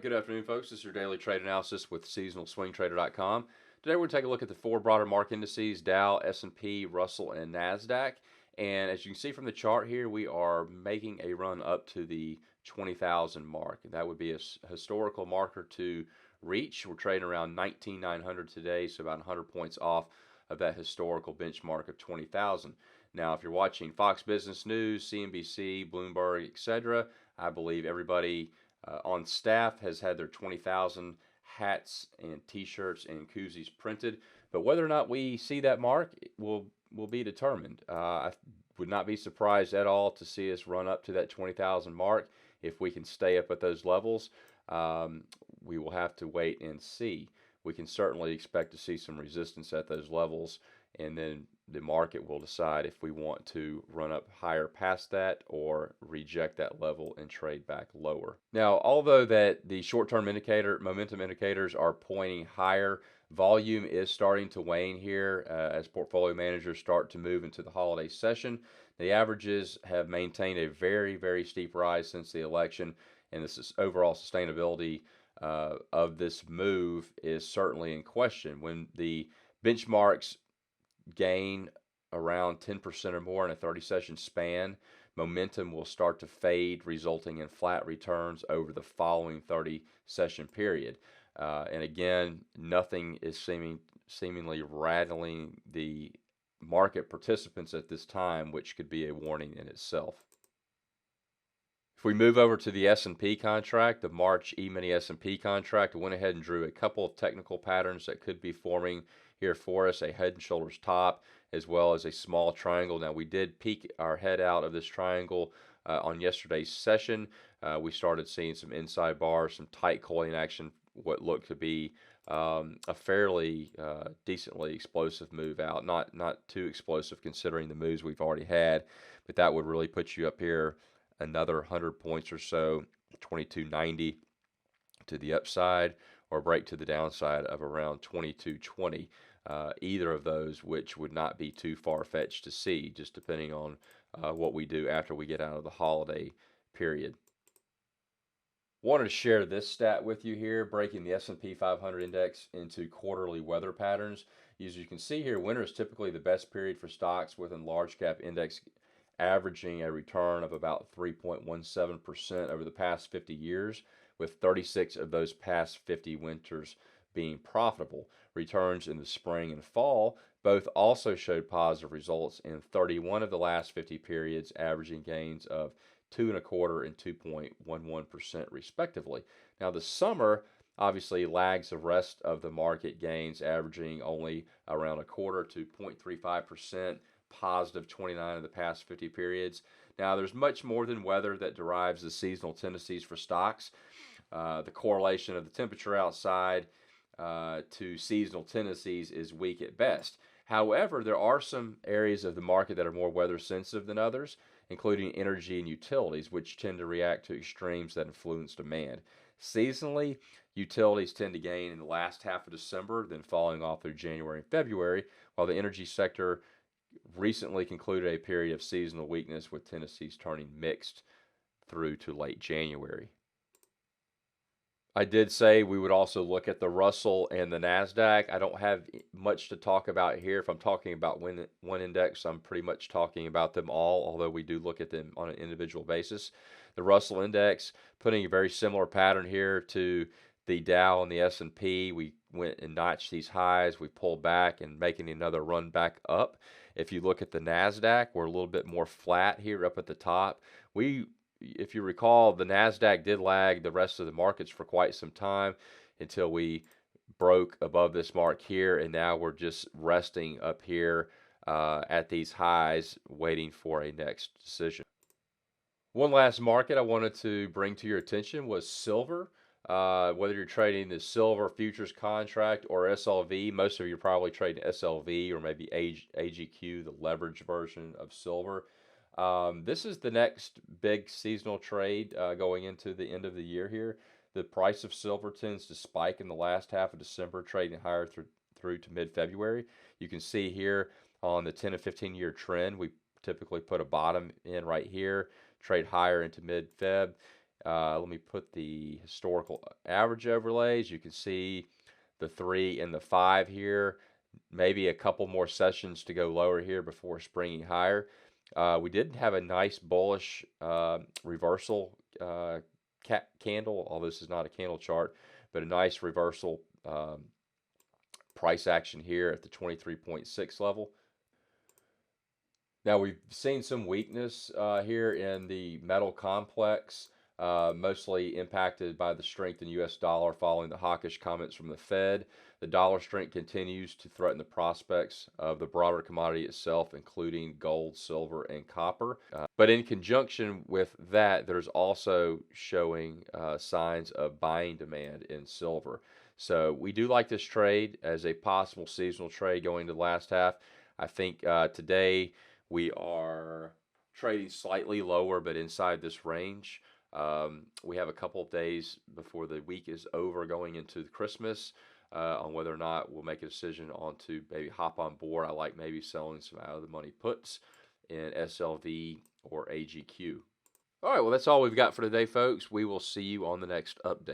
Good afternoon, folks. This is your daily trade analysis with SeasonalSwingTrader.com. Today, we're going to take a look at the four broader market indices: Dow, S&P, Russell, and NASDAQ. And as you can see from the chart here, we are making a run up to the 20,000 mark. That would be a historical marker to reach. We're trading around 19,900 today, so about 100 points off of that historical benchmark of 20,000. Now, if you're watching Fox Business News, CNBC, Bloomberg, etc., I believe everybody on staff has had their 20,000 hats and t-shirts and koozies printed, but whether or not we see that mark will be determined. I would not be surprised at all to see us run up to that 20,000 mark. If we can stay up at those levels, we will have to wait and see. We can certainly expect to see some resistance at those levels, and then the market will decide if we want to run up higher past that or reject that level and trade back lower. Now, although that the short-term momentum indicators are pointing higher, volume is starting to wane here as portfolio managers start to move into the holiday session. The averages have maintained a very, very steep rise since the election, and this is overall sustainability of this move is certainly in question. When the benchmarks gain around 10% or more in a 30-session span, momentum will start to fade, resulting in flat returns over the following 30-session period. And again, nothing is seemingly rattling the market participants at this time, which could be a warning in itself. If we move over to the S&P contract, the March E-mini S&P contract, went ahead and drew a couple of technical patterns that could be forming here for us: a head and shoulders top as well as a small triangle. Now, we did peek our head out of this triangle on yesterday's session. We started seeing some inside bars, some tight coiling action, what looked to be a fairly decently explosive move out. Not too explosive considering the moves we've already had, but that would really put you up here another 100 points or so, 2290 to the upside, or break to the downside of around 2220. Either of those, which would not be too far-fetched to see, just depending on what we do after we get out of the holiday period. Wanted to share this stat with you here, breaking the S&P 500 index into quarterly weather patterns. As you can see here, winter is typically the best period for stocks within large cap index, averaging a return of about 3.17% over the past 50 years, with 36 of those past 50 winters being profitable. Returns in the spring and fall both also showed positive results in 31 of the last 50 periods, averaging gains of 2.25% and 2.11% respectively. Now, the summer obviously lags the rest of the market gains, averaging only around 1/4 to 0.35%, positive 29 of the past 50 periods. Now, there's much more than weather that derives the seasonal tendencies for stocks. The correlation of the temperature outside to seasonal tendencies is weak at best. However, there are some areas of the market that are more weather sensitive than others, including energy and utilities, which tend to react to extremes that influence demand. Seasonally, utilities tend to gain in the last half of December, then falling off through January and February, while the energy sector recently concluded a period of seasonal weakness, with tendencies turning mixed through to late January. I did say we would also look at the Russell and the NASDAQ. I don't have much to talk about here. If I'm talking about one index, I'm pretty much talking about them all, although we do look at them on an individual basis. The Russell index putting a very similar pattern here to the Dow and the S&P. We went and notched these highs. We pulled back and making another run back up. If you look at the NASDAQ, we're a little bit more flat here up at the top. If you recall, the NASDAQ did lag the rest of the markets for quite some time until we broke above this mark here, and now we're just resting up here at these highs, waiting for a next decision. One last market I wanted to bring to your attention was silver. Whether you're trading the silver futures contract or SLV, most of you are probably trading SLV or maybe AGQ, the leverage version of silver. This is the next big seasonal trade going into the end of the year here. The price of silver tends to spike in the last half of December, trading higher through to mid-February. You can see here on the 10 and 15-year trend, we typically put a bottom in right here, trade higher into mid-Feb. Let me put the historical average overlays. You can see the 3 and the 5 here. Maybe a couple more sessions to go lower here before springing higher. We did have a nice bullish reversal candle, although this is not a candle chart, but a nice reversal price action here at the 23.6 level. Now we've seen some weakness here in the metal complex, mostly impacted by the strength in U.S. dollar following the hawkish comments from the Fed. The dollar strength continues to threaten the prospects of the broader commodity itself, including gold, silver, and copper. But in conjunction with that, there's also showing signs of buying demand in silver. So we do like this trade as a possible seasonal trade going to the last half. I think today we are trading slightly lower, but inside this range. We have a couple of days before the week is over going into Christmas on whether or not we'll make a decision on to maybe hop on board. I like maybe selling some out of the money puts in SLV or AGQ. All right, well, that's all we've got for today, folks. We will see you on the next update.